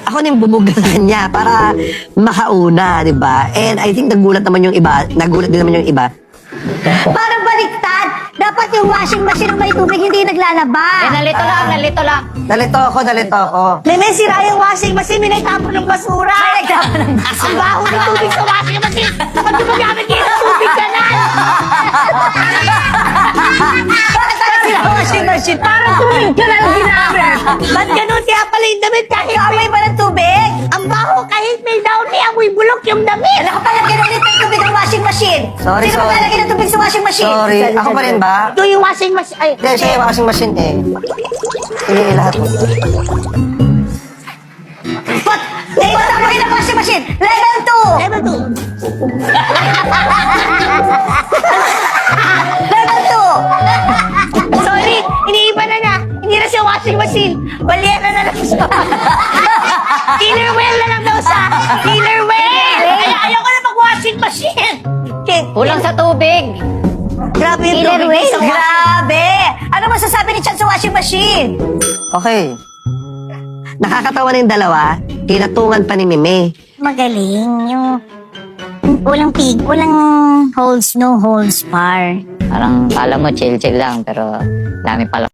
ako na yung bumugalan niya para makauna, di ba? And I think nagulat din naman yung iba. Parang baliktad. Dapat yung washing machine ng may tubig hindi naglalaba. Nalito lang. Nalito ako. May sira yung washing machine, may nagtapon ng basura. May nagtapon ng basura. Ang baho ng tubig sa washing machine. Kapag gumagamit kayo ng tubig ka na. Bakit sila washing machine? Parang tubig ka na lang ginamit. Ba't ganun kaya pala yung damit kahit amoy ba ng tubig? Ang baho kahit may down, may amoy bulok yung damit. Ano ka pala ginamit ng tubig ng washing machine? Sorry. Sino ba lalagyan ng tubig sa washing machine? Sorry. Ako pa rin ba? Ito yung washing machine. Ay, Hindi, siya yung washing machine eh. Sige, lahat mo. But, ba't ako ng washing machine? Level 2! Level 2! Level 2! Sorry, iniiba na niya. Hindi na siya washing machine. Balyera na lang siya. Killer whale na lang daw siya. Killer whale! Kaya ayoko na mag-washing machine. Kulang sa tubig. Grabe yung Killer tubig whale. sa Grabe! Ano masasabi ni Chan sa washing machine? Okay. Nakakatawa na yung dalawa. Tinatungan pa ni Mime. Magaling yung walang holes, no holes bar. Parang kala mo chill lang pero dami pala